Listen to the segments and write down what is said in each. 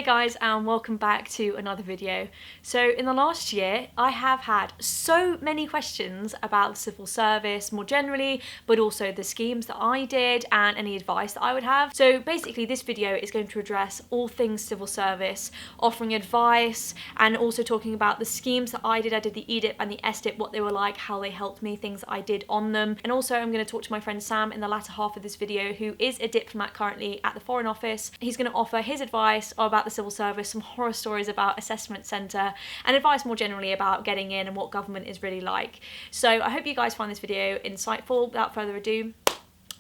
guys, and welcome back to another video. So in the last year I have had so many questions about the civil service more generally, but also the schemes that I did and any advice that I would have. So basically this video is going to address all things civil service, offering advice and also talking about the schemes that I did. I did the EDIP and the STIP, what they were like, how they helped me, things that I did on them. And also I'm going to talk to my friend Sam in the latter half of this video, who is a diplomat currently at the Foreign Office. He's going to offer his advice about the civil service, some horror stories about assessment centre, and advice more generally about getting in and what government is really like. So I hope you guys find this video insightful. Without further ado, I'm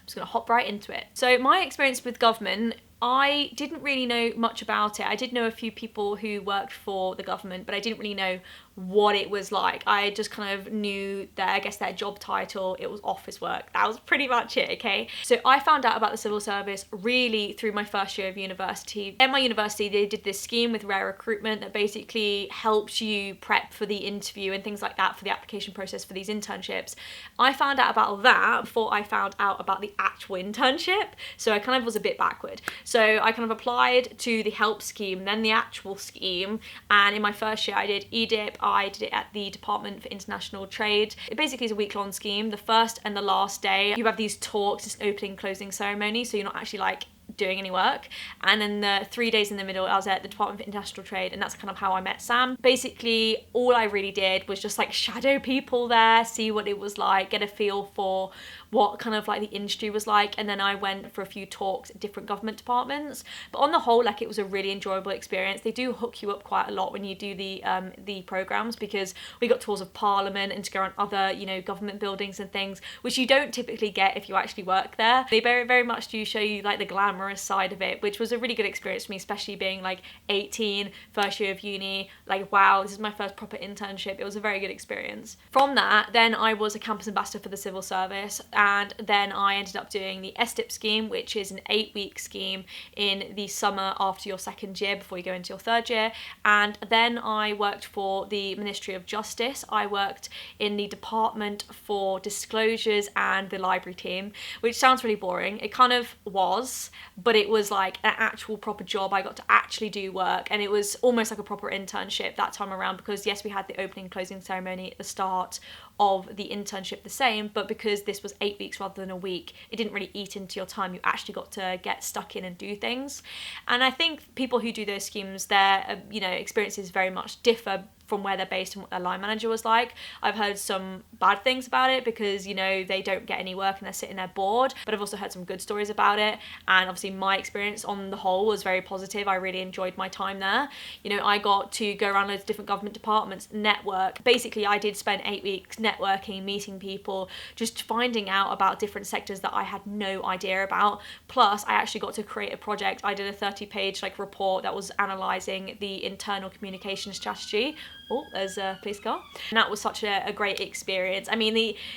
just going to hop right into it. So my experience with government, I didn't really know much about it. I did know a few people who worked for the government, but I didn't really know what it was like. I just kind of knew that, I guess, their job title, it was office work. That was pretty much it, okay? So I found out about the civil service really through my first year of university. At my university, they did this scheme with Rare Recruitment that basically helped you prep for the interview and things like that for the application process for these internships. I found out about that before I found out about the actual internship, so I kind of was a bit backward. So I kind of applied to the help scheme, then the actual scheme, and in my first year I did EDIP. I did it at the Department for International Trade. It basically is a week-long scheme. The first and the last day, you have these talks, it's an opening closing ceremony, so you're not actually like doing any work. And then the 3 days in the middle, I was at the Department for International Trade, and that's kind of how I met Sam. Basically, all I really did was just like shadow people there, see what it was like, get a feel for what kind of like the industry was like, and then I went for a few talks at different government departments. But on the whole, like, it was a really enjoyable experience. They do hook you up quite a lot when you do the programs, because we got tours of Parliament and to go around other, you know, government buildings and things, which you don't typically get if you actually work there. They very, very much do show you like the glamorous side of it, which was a really good experience for me, especially being like 18, first year of uni. Like, wow, this is my first proper internship. It was a very good experience. From that, then I was a campus ambassador for the civil service, and then I ended up doing the STIP scheme, which is an 8-week scheme in the summer after your second year before you go into your third year. And then I worked for the Ministry of Justice. I worked in the Department for Disclosures and the library team, which sounds really boring. It kind of was, but it was like an actual proper job. I got to actually do work, and it was almost like a proper internship that time around, because yes, we had the opening and closing ceremony at the start of the internship the same, but because this was 8 weeks rather than a week, it didn't really eat into your time. You actually got to get stuck in and do things. And I think people who do those schemes, their you know, experiences very much differ from where they're based and what their line manager was like. I've heard some bad things about it because, you know, they don't get any work and they're sitting there bored, but I've also heard some good stories about it. And obviously my experience on the whole was very positive. I really enjoyed my time there. You know, I got to go around loads of different government departments, network. Basically, I did spend 8 weeks networking, meeting people, just finding out about different sectors that I had no idea about. Plus, I actually got to create a project. I did a 30-page like report that was analysing the internal communication strategy. Oh, there's a police car. And that was such a great experience. I mean,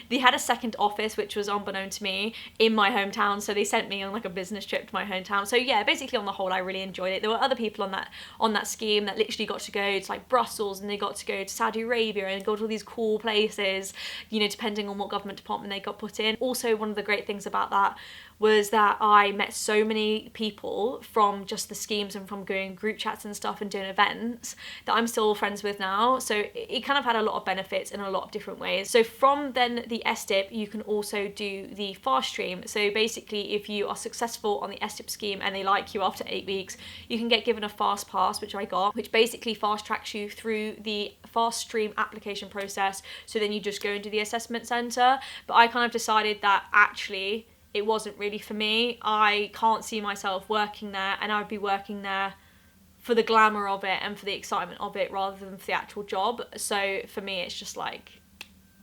they had a second office, which was unbeknown to me, in my hometown, so they sent me on like a business trip to my hometown. So yeah, basically on the whole, I really enjoyed it. There were other people on that scheme that literally got to go to like Brussels, and they got to go to Saudi Arabia and go to all these cool places, you know, depending on what government department they got put in. Also, one of the great things about that was that I met so many people from just the schemes and from going group chats and stuff and doing events that I'm still friends with now. So it kind of had a lot of benefits in a lot of different ways. So from then the STIP, you can also do the fast stream. So basically, if you are successful on the STIP scheme and they like you after 8 weeks, you can get given a fast pass, which I got, which basically fast tracks you through the fast stream application process. So then you just go into the assessment centre. But I kind of decided that actually it wasn't really for me. I can't see myself working there, and I would be working there for the glamour of it and for the excitement of it rather than for the actual job. So for me, it's just like,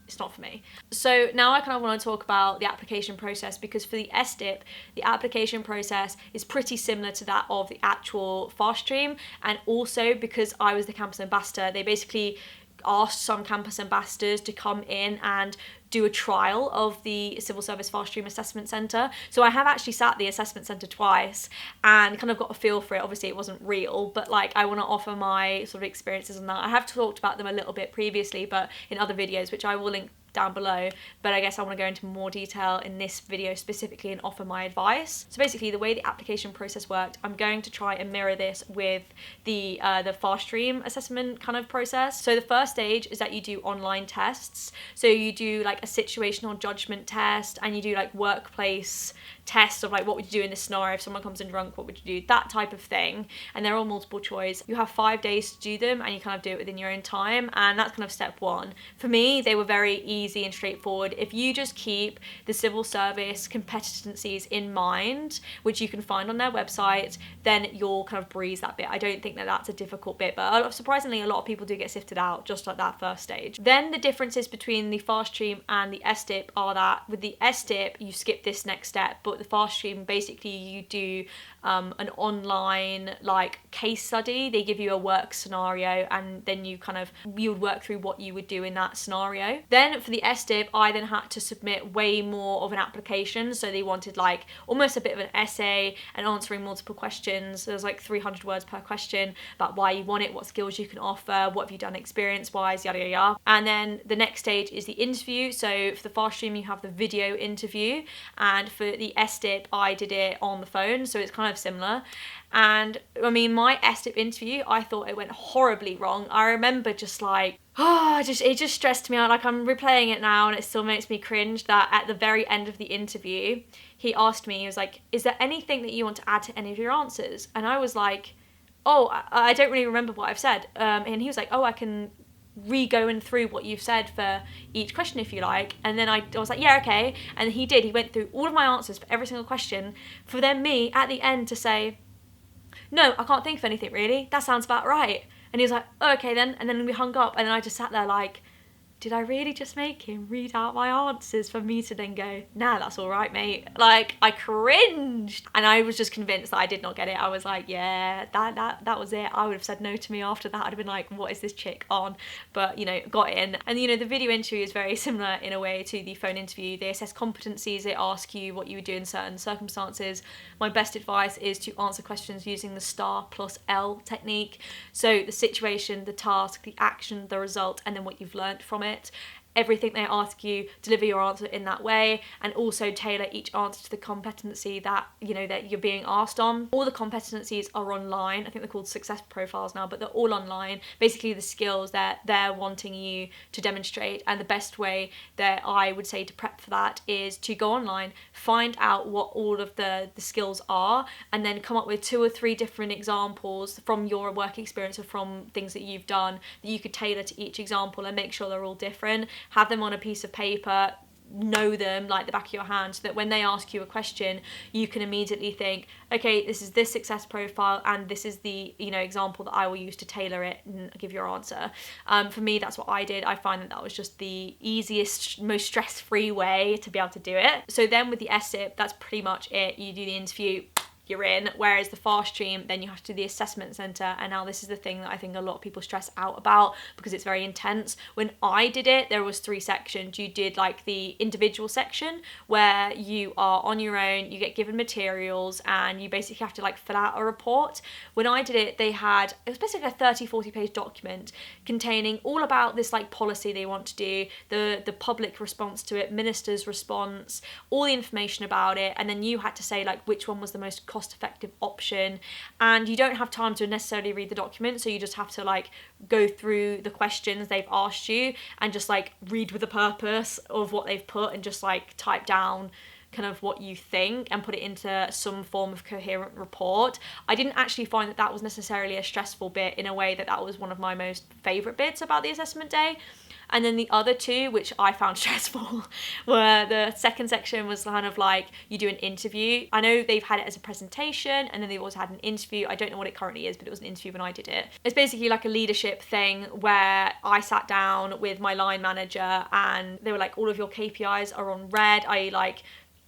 it's not for me. So now I kind of want to talk about the application process, because for the STIP, the application process is pretty similar to that of the actual fast stream. And also because I was the campus ambassador, they basically asked some campus ambassadors to come in and do a trial of the Civil Service Fast Stream Assessment Centre. So I have actually sat the assessment centre twice and kind of got a feel for it. Obviously it wasn't real, but like I want to offer my sort of experiences on that. I have talked about them a little bit previously, but in other videos, which I will link down below, but I guess I want to go into more detail in this video specifically and offer my advice. So basically, the way the application process worked, I'm going to try and mirror this with the fast stream assessment kind of process. So the first stage is that you do online tests. So you do like a situational judgment test, and you do like workplace tests of like, what would you do in this scenario if someone comes in drunk, what would you do, that type of thing. And they're all multiple choice. You have 5 days to do them, and you kind of do it within your own time, and that's kind of step one. For me, they were very easy and straightforward. If you just keep the civil service competencies in mind, which you can find on their website, then you'll kind of breeze that bit. I don't think that that's a difficult bit, but surprisingly a lot of people do get sifted out just like that first stage. Then the differences between the fast stream and the STIP are that with the STIP you skip this next step, but with the fast stream basically you do an online like case study. They give you a work scenario, and then you would work through what you would do in that scenario. Then for the STIP, I then had to submit way more of an application. So they wanted like almost a bit of an essay and answering multiple questions. There was like 300 words per question about why you want it, what skills you can offer, what have you done experience wise, yada yada yada. And then the next stage is the interview. So for the fast stream you have the video interview, and for the STIP I did it on the phone, so it's kind of similar. And I mean, my STIP interview, I thought it went horribly wrong. I remember just like, it just stressed me out. Like, I'm replaying it now and it still makes me cringe that at the very end of the interview, he asked me, he was like, is there anything that you want to add to any of your answers? And I was like, I don't really remember what I've said. And he was like, I can re-going through what you've said for each question if you like. And then I was like, yeah, okay. And he went through all of my answers for every single question, for then me at the end to say, no, I can't think of anything really, that sounds about right. And he was like, okay then. And then we hung up, and then I just sat there like, did I really just make him read out my answers for me to then go, nah, that's all right, mate? Like, I cringed. And I was just convinced that I did not get it. I was like, yeah, that was it. I would have said no to me after that. I'd have been like, what is this chick on? But, got in. And, the video interview is very similar in a way to the phone interview. They assess competencies. They ask you what you would do in certain circumstances. My best advice is to answer questions using the STAR+L technique. So the situation, the task, the action, the result, and then what you've learnt from it. Everything they ask you, deliver your answer in that way, and also tailor each answer to the competency that that you're being asked on. All the competencies are online. I think they're called success profiles now, but they're all online. Basically the skills that they're wanting you to demonstrate, and the best way that I would say to prep for that is to go online, find out what all of the skills are, and then come up with 2 or 3 different examples from your work experience or from things that you've done that you could tailor to each example, and make sure they're all different. Have them on a piece of paper, know them like the back of your hand, so that when they ask you a question, you can immediately think, okay, this is this success profile, and this is the example that I will use to tailor it and give your answer. For me, that's what I did. I find that was just the easiest, most stress-free way to be able to do it. So then with the STIP, that's pretty much it. You do the interview, you're in. Whereas the fast stream, then you have to do the assessment centre, and now this is the thing that I think a lot of people stress out about because it's very intense. When I did it, there was 3 sections. You did like the individual section where you are on your own, you get given materials, and you basically have to like fill out a report. When I did it, it was basically a 30-40 page document containing all about this like policy they want to do, the public response to it, minister's response, all the information about it, and then you had to say like which one was the most cost-effective option. And you don't have time to necessarily read the document, so you just have to like go through the questions they've asked you and just like read with the purpose of what they've put, and just like type down kind of what you think and put it into some form of coherent report. I didn't actually find that was necessarily a stressful bit, in a way that was one of my most favourite bits about the assessment day. And then the other 2, which I found stressful, were the second section was kind of like you do an interview. I know they've had it as a presentation, and then they've also had an interview. I don't know what it currently is, but it was an interview when I did it. It's basically like a leadership thing where I sat down with my line manager, and they were like, all of your KPIs are on red.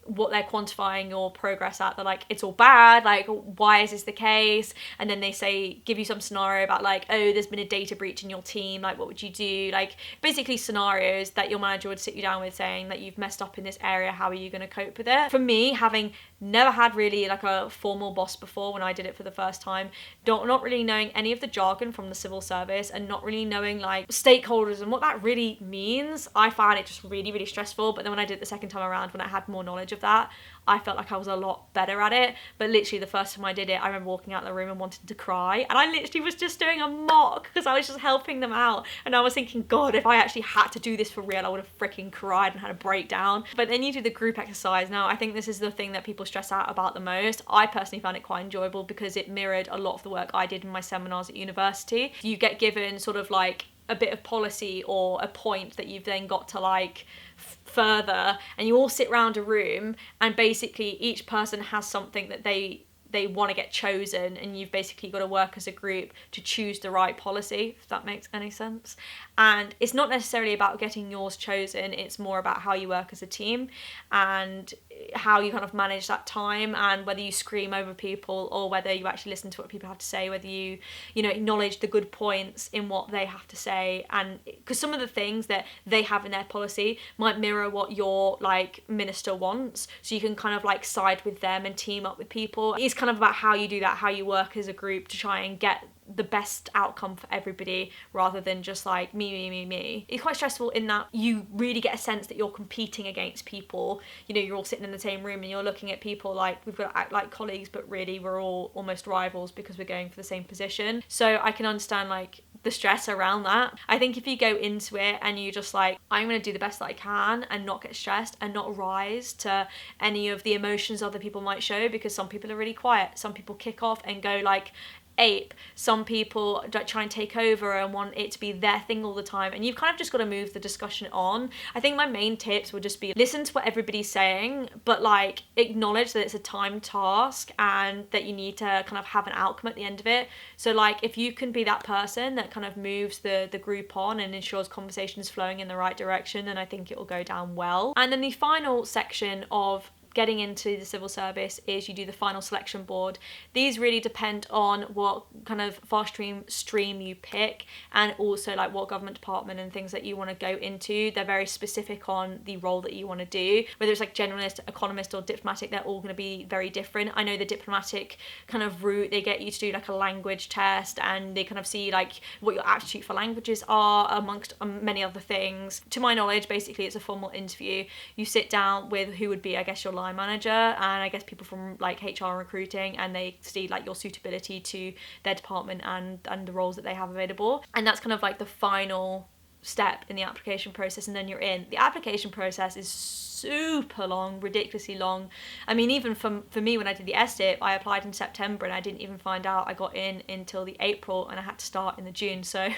what they're quantifying your progress at. They're like, it's all bad, like, why is this the case? And then they say, give you some scenario about like, oh, there's been a data breach in your team, like what would you do? Like basically scenarios that your manager would sit you down with saying that you've messed up in this area, how are you going to cope with it? For me, having never had really like a formal boss before when I did it for the first time, not really knowing any of the jargon from the civil service and not really knowing like stakeholders and what that really means, I found it just really, really stressful. But then when I did it the second time around, when I had more knowledge of that, I felt like I was a lot better at it. But literally the first time I did it, I remember walking out of the room and wanted to cry, and I literally was just doing a mock because I was just helping them out, and I was thinking, God, if I actually had to do this for real, I would have freaking cried and had a breakdown. But then you do the group exercise. Now I think this is the thing that people stress out about the most. I personally found it quite enjoyable because it mirrored a lot of the work I did in my seminars at university. You get given sort of like a bit of policy or a point that you've then got to like further, and you all sit around a room, and basically each person has something that they want to get chosen, and you've basically got to work as a group to choose the right policy, if that makes any sense. And it's not necessarily about getting yours chosen, it's more about how you work as a team and how you kind of manage that time, and whether you scream over people or whether you actually listen to what people have to say, whether you know, acknowledge the good points in what they have to say. And because some of the things that they have in their policy might mirror what your like minister wants, so you can kind of like side with them and team up with people. It's kind of about how you do that, how you work as a group to try and get the best outcome for everybody, rather than just like me. It's quite stressful in that you really get a sense that you're competing against people. You know, you're all sitting in the same room and you're looking at people like we've got to act like colleagues, but really we're all almost rivals because we're going for the same position. So I can understand like the stress around that. I think if you go into it and you just like, I'm going to do the best that I can and not get stressed and not rise to any of the emotions other people might show, because some people are really quiet, some people kick off and go like ape, some people try and take over and want it to be their thing all the time, and you've kind of just got to move the discussion on. I think my main tips would just be listen to what everybody's saying, but like acknowledge that it's a timed task and that you need to kind of have an outcome at the end of it. So like if you can be that person that kind of moves the group on and ensures conversations flowing in the right direction, then I think it will go down well. And then the final section of getting into the civil service is you do the final selection board. These really depend on what kind of fast stream you pick, and also like what government department and things that you want to go into. They're very specific on the role that you want to do, whether it's like generalist, economist or diplomatic. They're all going to be very different. I know the diplomatic kind of route, they get you to do like a language test, and they kind of see like what your aptitude for languages are, amongst many other things. To my knowledge, basically it's a formal interview. You sit down with who would be, I guess, your line manager, and I guess people from like HR and recruiting, and they see like your suitability to their department and the roles that they have available. And that's kind of like the final step in the application process, and then you're in. The application process is super long, ridiculously long. I mean, even for me, when I did the STIP, I applied in September and I didn't even find out I got in until the April, and I had to start in the June. So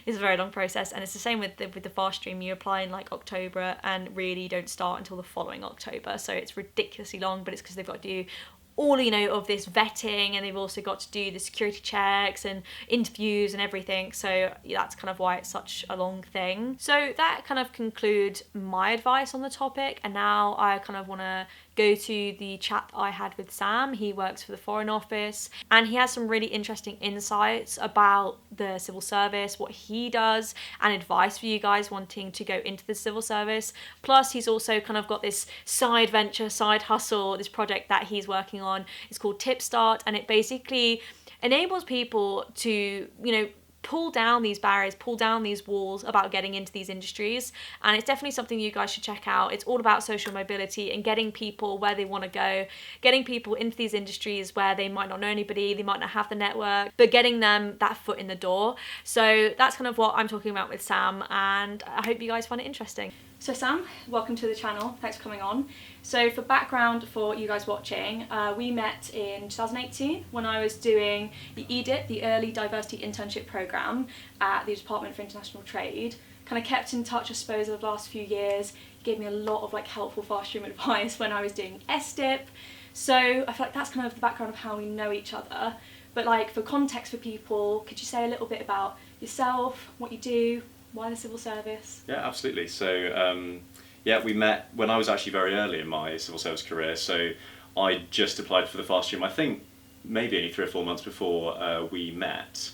it's a very long process, and it's the same with the fast stream. You apply in like October and really don't start until the following October. So it's ridiculously long, but it's because they've got to do all, you know, of this vetting, and they've also got to do the security checks and interviews and everything. So that's kind of why it's such a long thing. So that kind of concludes my advice on the topic, and now I kind of want to go to the chat that I had with Sam. He works for the Foreign Office, and he has some really interesting insights about the civil service, what he does, and advice for you guys wanting to go into the civil service. Plus, he's also kind of got this side venture, side hustle, this project that he's working on. It's called Tipstart, and it basically enables people to, you know, pull down these barriers, pull down these walls about getting into these industries. And it's definitely something you guys should check out. It's all about social mobility and getting people where they want to go, getting people into these industries where they might not know anybody, they might not have the network, but getting them that foot in the door. So that's kind of what I'm talking about with Sam, and I hope you guys find it interesting. So Sam, welcome to the channel. Thanks for coming on. So for background for you guys watching, we met in 2018 when I was doing the EDIT, the Early Diversity Internship Programme at the Department for International Trade. Kind of kept in touch, I suppose, over the last few years. He gave me a lot of like helpful fast stream advice when I was doing STIP. So I feel like that's kind of the background of how we know each other. But like for context for people, could you say a little bit about yourself, what you do, why the civil service? Yeah, absolutely. So Yeah, we met when I was actually very early in my civil service career, so I just applied for the fast stream, I think maybe only 3 or 4 months before we met.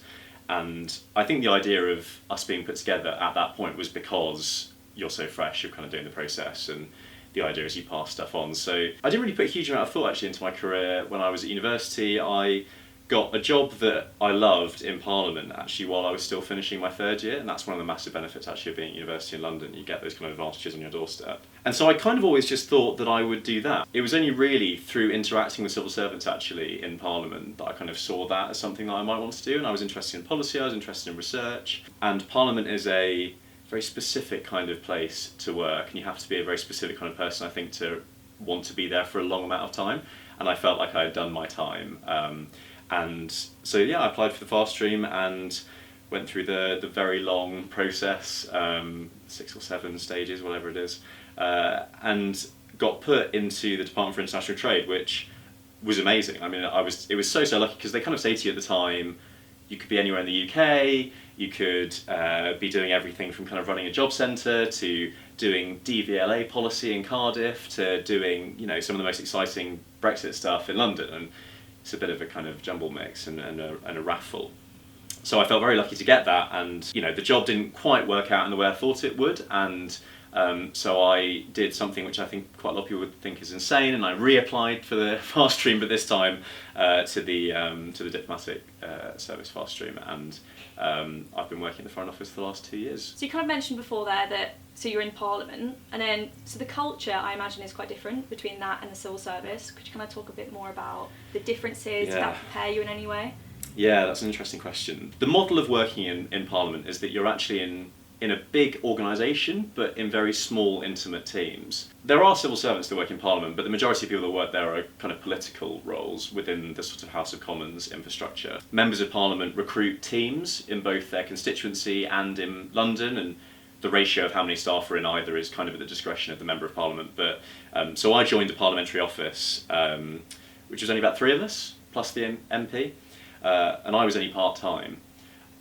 And I think the idea of us being put together at that point was because you're so fresh, you're kind of doing the process, and the idea is you pass stuff on. So I didn't really put a huge amount of thought actually into my career when I was at university. I got a job that I loved in Parliament actually while I was still finishing my third year, and that's one of the massive benefits actually of being at university in London. You get those kind of advantages on your doorstep. And so I kind of always just thought that I would do that. It was only really through interacting with civil servants actually in Parliament that I kind of saw that as something that I might want to do, and I was interested in policy, I was interested in research, and Parliament is a very specific kind of place to work, and you have to be a very specific kind of person, I think, to want to be there for a long amount of time, and I felt like I had done my time. And so yeah, I applied for the fast stream and went through the very long process, 6 or 7 stages, whatever it is, and got put into the Department for International Trade, which was amazing. I mean, it was so lucky, because they kind of say to you at the time, you could be anywhere in the UK, you could be doing everything from kind of running a job centre to doing DVLA policy in Cardiff to doing, you know, some of the most exciting Brexit stuff in London, and it's a bit of a kind of jumble mix and a raffle. So I felt very lucky to get that, and you know, the job didn't quite work out in the way I thought it would, and so I did something which I think quite a lot of people would think is insane, and I reapplied for the fast stream, but this time to the diplomatic service fast stream, and I've been working in the Foreign Office for the last 2 years. So you kind of mentioned before there that, so you're in Parliament, and then, so the culture, I imagine, is quite different between that and the civil service. Could you kind of talk a bit more about the differences? Did that prepare you in any way? Yeah, that's an interesting question. The model of working in Parliament is that you're actually in a big organisation, but in very small, intimate teams. There are civil servants that work in Parliament, but the majority of people that work there are kind of political roles within the sort of House of Commons infrastructure. Members of Parliament recruit teams in both their constituency and in London, and the ratio of how many staff are in either is kind of at the discretion of the Member of Parliament. But so I joined the parliamentary office, which was only about 3 of us, plus the MP, and I was only part-time.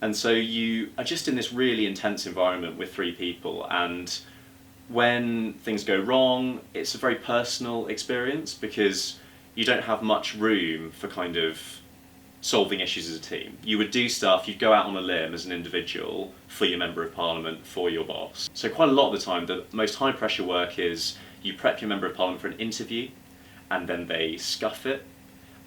And so you are just in this really intense environment with 3 people, and when things go wrong, it's a very personal experience, because you don't have much room for kind of solving issues as a team. You would do stuff, you'd go out on a limb as an individual for your Member of Parliament, for your boss. So quite a lot of the time, the most high pressure work is you prep your Member of Parliament for an interview, and then they scuff it,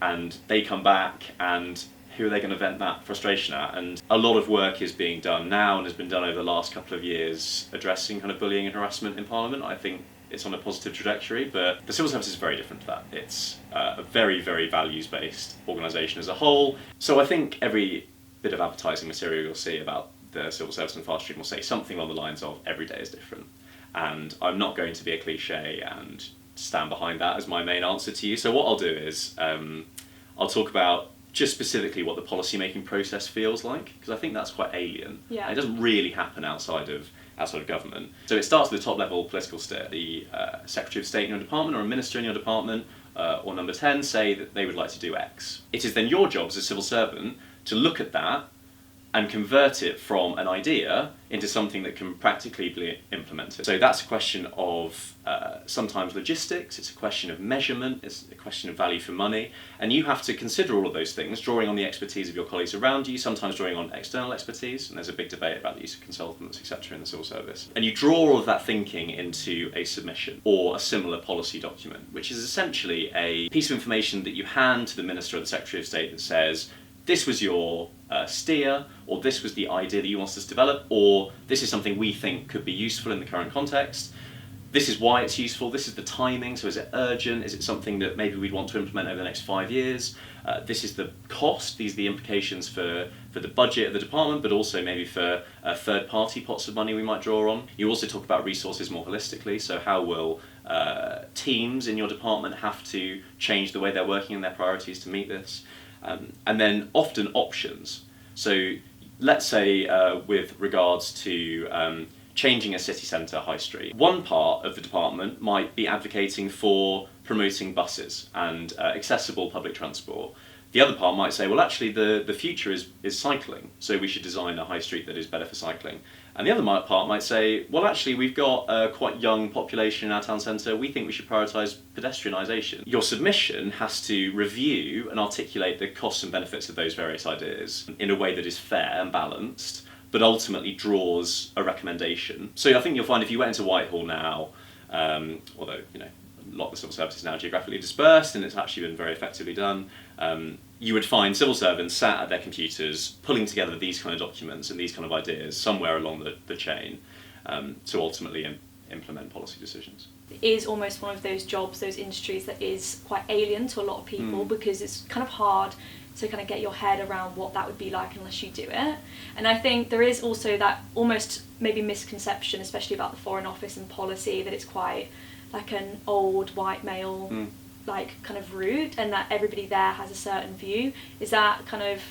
and they come back, and who are they going to vent that frustration at? And a lot of work is being done now and has been done over the last couple of years addressing kind of bullying and harassment in Parliament. I think it's on a positive trajectory, but the civil service is very different to that. It's a very, very values-based organisation as a whole. So I think every bit of advertising material you'll see about the civil service and fast stream will say something along the lines of every day is different. And I'm not going to be a cliche and stand behind that as my main answer to you. So what I'll do is I'll talk about just specifically what the policy making process feels like, because I think that's quite alien. Yeah. It doesn't really happen outside of government. So it starts at the top level political state. The Secretary of State in your department or a minister in your department or number 10 say that they would like to do X. It is then your job as a civil servant to look at that and convert it from an idea into something that can practically be implemented. So that's a question of sometimes logistics, it's a question of measurement, it's a question of value for money, and you have to consider all of those things, drawing on the expertise of your colleagues around you, sometimes drawing on external expertise, and there's a big debate about the use of consultants, etc. in the civil service. And you draw all of that thinking into a submission, or a similar policy document, which is essentially a piece of information that you hand to the Minister or the Secretary of State that says, this was your steer, or this was the idea that you want us to develop, or this is something we think could be useful in the current context. This is why it's useful, this is the timing, so is it urgent, is it something that maybe we'd want to implement over the next 5 years? This is the cost, these are the implications for the budget of the department, but also maybe for third-party pots of money we might draw on. You also talk about resources more holistically, so how will teams in your department have to change the way they're working and their priorities to meet this? And then often options. So let's say with regards to changing a city centre high street, one part of the department might be advocating for promoting buses and accessible public transport. The other part might say, well, actually the future is cycling, so we should design a high street that is better for cycling. And the other part might say, well, actually, we've got a quite young population in our town centre. We think we should prioritise pedestrianisation. Your submission has to review and articulate the costs and benefits of those various ideas in a way that is fair and balanced, but ultimately draws a recommendation. So I think you'll find if you went into Whitehall now, although, you know, a lot of the civil service is now geographically dispersed and it's actually been very effectively done, you would find civil servants sat at their computers pulling together these kind of documents and these kind of ideas somewhere along the chain to ultimately implement policy decisions. It is almost one of those jobs, those industries that is quite alien to a lot of people because it's kind of hard to kind of get your head around what that would be like unless you do it. And I think there is also that almost maybe misconception, especially about the Foreign Office and policy, that it's quite like an old white male like kind of route, and that everybody there has a certain view. Is that kind of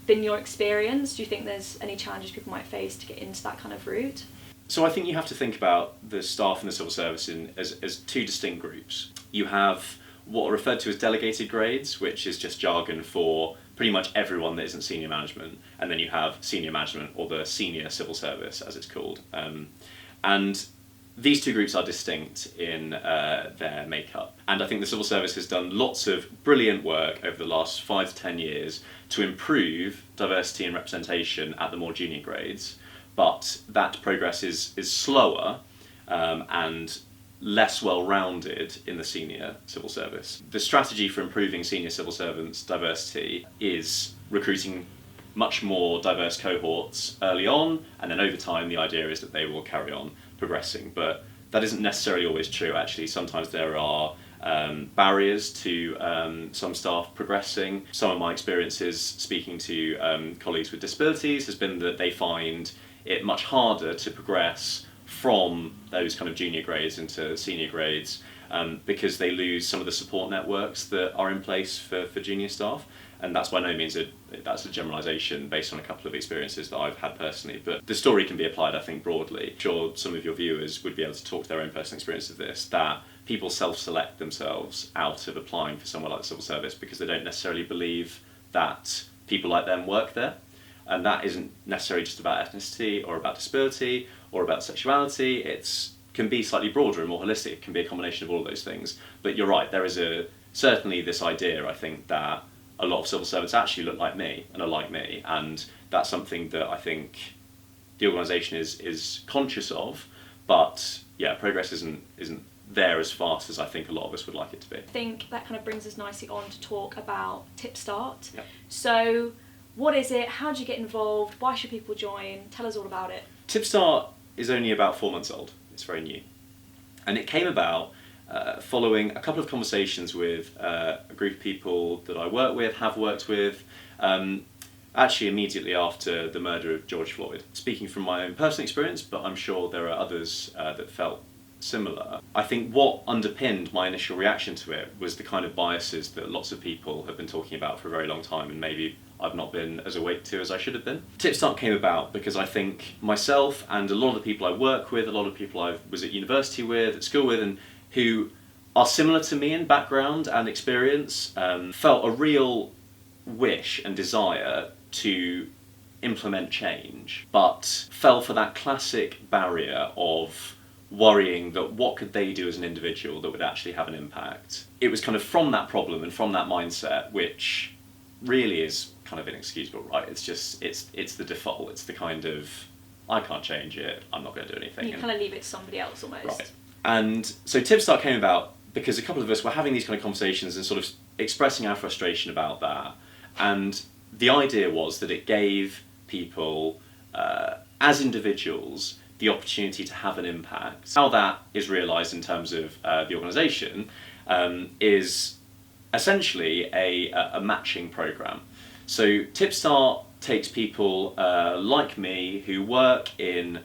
been your experience? Do you think there's any challenges people might face to get into that kind of route? So I think you have to think about the staff in the civil service as two distinct groups. You have what are referred to as delegated grades, which is just jargon for pretty much everyone that isn't senior management, and then you have senior management, or the senior civil service as it's called. And these two groups are distinct in their makeup. And I think the civil service has done lots of brilliant work over the last 5 to 10 years to improve diversity and representation at the more junior grades, but that progress is slower and less well-rounded in the senior civil service. The strategy for improving senior civil servants' diversity is recruiting much more diverse cohorts early on, and then over time the idea is that they will carry on progressing. But that isn't necessarily always true. Actually, sometimes there are barriers to some staff progressing. Some of my experiences speaking to colleagues with disabilities has been that they find it much harder to progress from those kind of junior grades into senior grades because they lose some of the support networks that are in place for junior staff. And that's by no means that's a generalisation based on a couple of experiences that I've had personally. But the story can be applied, I think, broadly. I'm sure some of your viewers would be able to talk to their own personal experience of this, that people self-select themselves out of applying for somewhere like the civil service because they don't necessarily believe that people like them work there. And that isn't necessarily just about ethnicity or about disability or about sexuality. It can be slightly broader and more holistic. It can be a combination of all of those things. But you're right, there is certainly this idea, I think, that a lot of civil servants actually look like me and are like me, and that's something that I think the organisation is conscious of, but yeah, progress isn't there as fast as I think a lot of us would like it to be. I think that kind of brings us nicely on to talk about Tipstart. Yep. So what is it? How do you get involved? Why should people join? Tell us all about it. Tipstart is only about 4 months old. It's very new. And it came about following a couple of conversations with a group of people that I have worked with, actually immediately after the murder of George Floyd. Speaking from my own personal experience, but I'm sure there are others that felt similar. I think what underpinned my initial reaction to it was the kind of biases that lots of people have been talking about for a very long time, and maybe I've not been as awake to as I should have been. Tipstart came about because I think myself and a lot of the people I work with, a lot of people I was at university with, at school with, and who are similar to me in background and experience, felt a real wish and desire to implement change, but fell for that classic barrier of worrying that what could they do as an individual that would actually have an impact. It was kind of from that problem and from that mindset, which really is kind of inexcusable, right? It's just, it's the default. It's the kind of, I can't change it, I'm not going to do anything. You kind of leave it to somebody else almost. Right. And so Tipstart came about because a couple of us were having these kind of conversations and sort of expressing our frustration about that. And the idea was that it gave people, as individuals, the opportunity to have an impact. How that is realised in terms of the organisation is essentially a matching programme. So Tipstart takes people like me who work in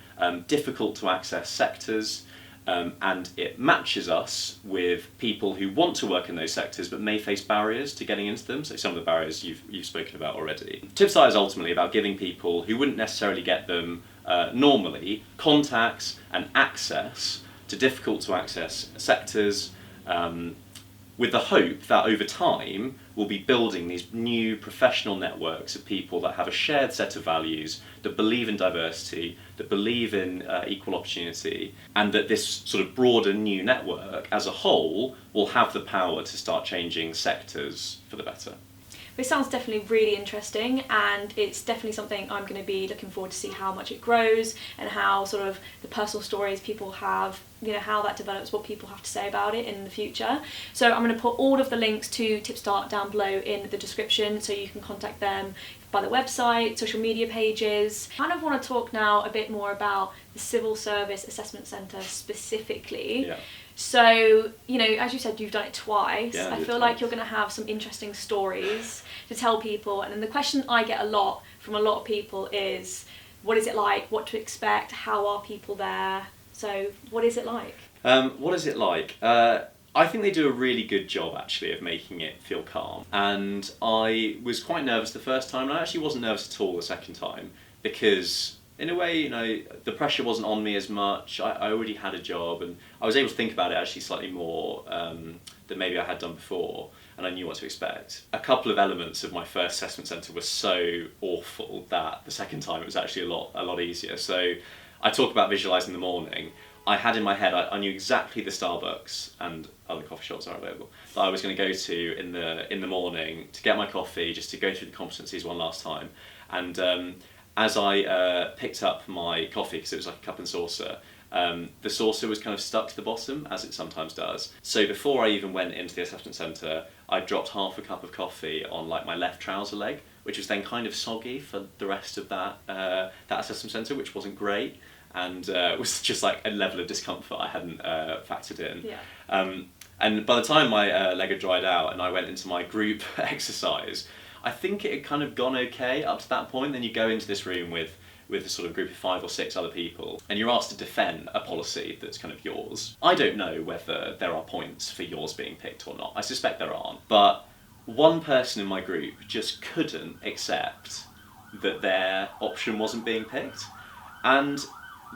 difficult to access sectors, and it matches us with people who want to work in those sectors but may face barriers to getting into them. So some of the barriers you've spoken about already. Tipstart is ultimately about giving people who wouldn't necessarily get them normally contacts and access to difficult to access sectors, with the hope that over time will be building these new professional networks of people that have a shared set of values, that believe in diversity, that believe in equal opportunity, and that this sort of broader new network as a whole will have the power to start changing sectors for the better. This sounds definitely really interesting, and it's definitely something I'm going to be looking forward to see how much it grows and how sort of the personal stories people have, you know, how that develops, what people have to say about it in the future. So I'm going to put all of the links to Tipstart down below in the description so you can contact them by the website, social media pages. I kind of want to talk now a bit more about the Civil Service Assessment Centre specifically. Yeah. So, you know, as you said, you've done it twice. Yeah, I feel like you're going to have some interesting stories to tell people. And then the question I get a lot from a lot of people is, what is it like? What to expect? How are people there? So, what is it like? What is it like? I think they do a really good job, actually, of making it feel calm. And I was quite nervous the first time, and I actually wasn't nervous at all the second time, because in a way, you know, the pressure wasn't on me as much. I already had a job, and I was able to think about it actually slightly more than maybe I had done before, and I knew what to expect. A couple of elements of my first assessment centre were so awful that the second time it was actually a lot easier. So I talk about visualising the morning. I had in my head, I knew exactly the Starbucks and other coffee shops are available that I was going to go to in the morning to get my coffee, just to go through the competencies one last time. And as I picked up my coffee, because it was like a cup and saucer, the saucer was kind of stuck to the bottom, as it sometimes does. So before I even went into the assessment centre, I dropped half a cup of coffee on like my left trouser leg, which was then kind of soggy for the rest of that assessment centre, which wasn't great. And it was just like a level of discomfort I hadn't factored in. Yeah. And by the time my leg had dried out and I went into my group exercise, I think it had kind of gone okay up to that point. Then you go into this room with a sort of group of 5 or 6 other people, and you're asked to defend a policy that's kind of yours. I don't know whether there are points for yours being picked or not. I suspect there aren't. But one person in my group just couldn't accept that their option wasn't being picked. And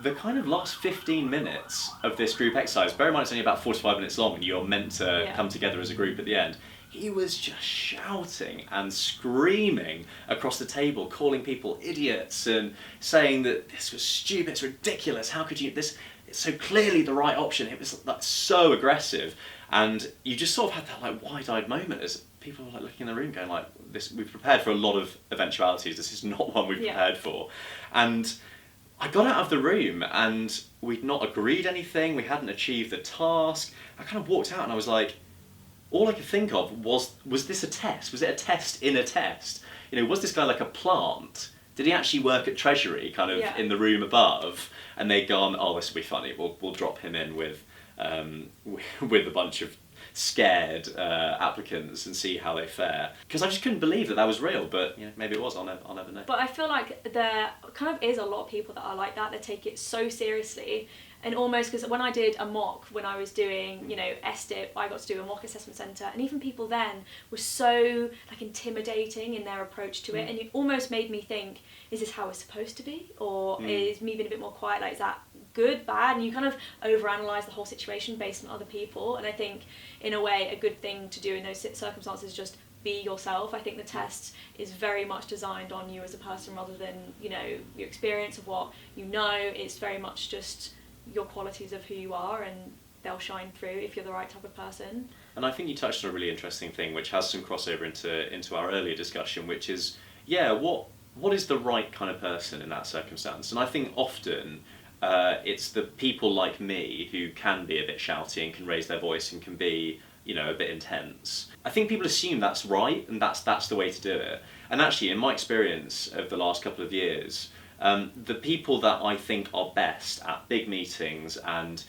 the kind of last 15 minutes of this group exercise, bear in mind it's only about 45 minutes long and you're meant to come together as a group at the end, he was just shouting and screaming across the table, calling people idiots and saying that this was stupid, it's ridiculous, how could you, this, it's so clearly the right option. It was like so aggressive, and you just sort of had that like wide-eyed moment as people were like looking in the room going like, this, we've prepared for a lot of eventualities, this is not one we've prepared for. And I got out of the room and we'd not agreed anything, we hadn't achieved the task. I kind of walked out and I was like, all I could think of was this a test? Was it a test in a test? You know, was this guy like a plant? Did he actually work at Treasury, kind of in the room above? And they'd gone, oh, this will be funny. We'll drop him in with a bunch of scared applicants and see how they fare. Because I just couldn't believe that was real. But you know, maybe it was. I'll never know. But I feel like there kind of is a lot of people that are like that. They take it so seriously. And almost, because when I did a mock, when I was doing, you know, STIP, I got to do a mock assessment centre, and even people then were so like intimidating in their approach to it, and it almost made me think, is this how it's supposed to be? Or is me being a bit more quiet, like, is that good, bad? And you kind of overanalyse the whole situation based on other people, and I think, in a way, a good thing to do in those circumstances is just be yourself. I think the test is very much designed on you as a person rather than, you know, your experience of what you know. It's very much just your qualities of who you are, and they'll shine through if you're the right type of person. And I think you touched on a really interesting thing, which has some crossover into our earlier discussion, which is, what is the right kind of person in that circumstance? And I think often it's the people like me who can be a bit shouty and can raise their voice and can be, you know, a bit intense. I think people assume that's right and that's the way to do it. And actually, in my experience of the last couple of years, the people that I think are best at big meetings and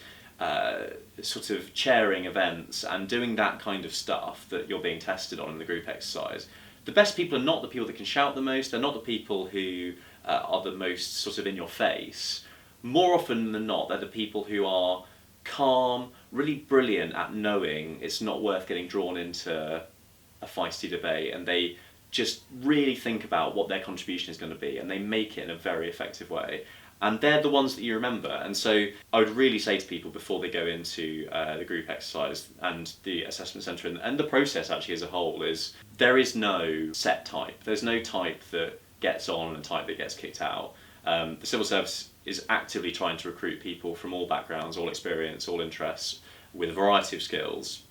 sort of chairing events and doing that kind of stuff that you're being tested on in the group exercise, the best people are not the people that can shout the most, they're not the people who are the most sort of in your face. More often than not, they're the people who are calm, really brilliant at knowing it's not worth getting drawn into a feisty debate, and they just really think about what their contribution is going to be, and they make it in a very effective way. And they're the ones that you remember. And so I would really say to people before they go into the group exercise and the assessment centre and the process actually as a whole is there is no set type. There's no type that gets on and type that gets kicked out. The civil service is actively trying to recruit people from all backgrounds, all experience, all interests, with a variety of skills.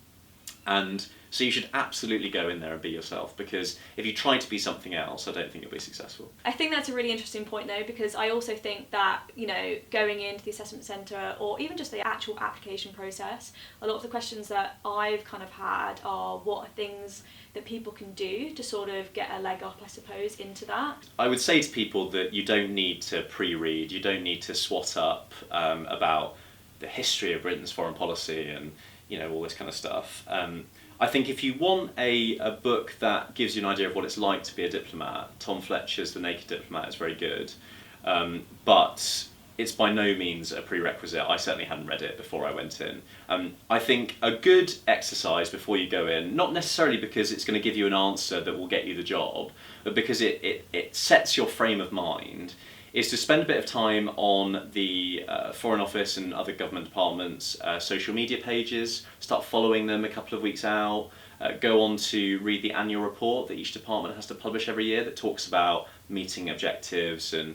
And so you should absolutely go in there and be yourself, because if you try to be something else, I don't think you'll be successful. I think that's a really interesting point though, because I also think that, you know, going into the assessment centre or even just the actual application process, a lot of the questions that I've kind of had are what are things that people can do to sort of get a leg up, I suppose, into that. I would say to people that you don't need to pre-read, you don't need to swat up about the history of Britain's foreign policy and, you know, all this kind of stuff. I think if you want a book that gives you an idea of what it's like to be a diplomat, Tom Fletcher's The Naked Diplomat is very good, but it's by no means a prerequisite. I certainly hadn't read it before I went in. I think a good exercise before you go in, not necessarily because it's going to give you an answer that will get you the job, but because it sets your frame of mind, is to spend a bit of time on the Foreign Office and other government departments' social media pages, start following them a couple of weeks out, go on to read the annual report that each department has to publish every year that talks about meeting objectives and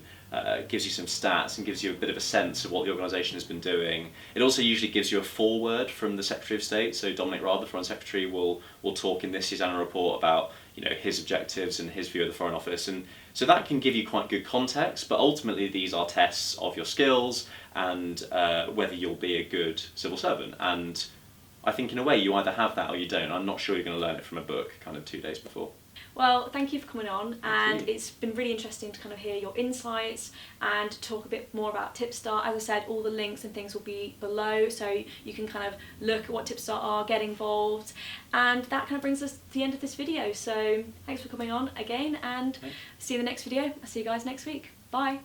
gives you some stats and gives you a bit of a sense of what the organisation has been doing. It also usually gives you a foreword from the Secretary of State, so Dominic Raab, the Foreign Secretary, will talk in this year's annual report about, you know, his objectives and his view of the Foreign Office, and so that can give you quite good context, but ultimately these are tests of your skills and whether you'll be a good civil servant. And I think in a way you either have that or you don't. I'm not sure you're going to learn it from a book kind of 2 days before. Well, thank you for coming on, and it's been really interesting to kind of hear your insights and talk a bit more about Tipstart. As I said, all the links and things will be below, so you can kind of look at what Tipstart are, get involved, and that kind of brings us to the end of this video. So thanks for coming on again, and see you in the next video. I'll see you guys next week. Bye.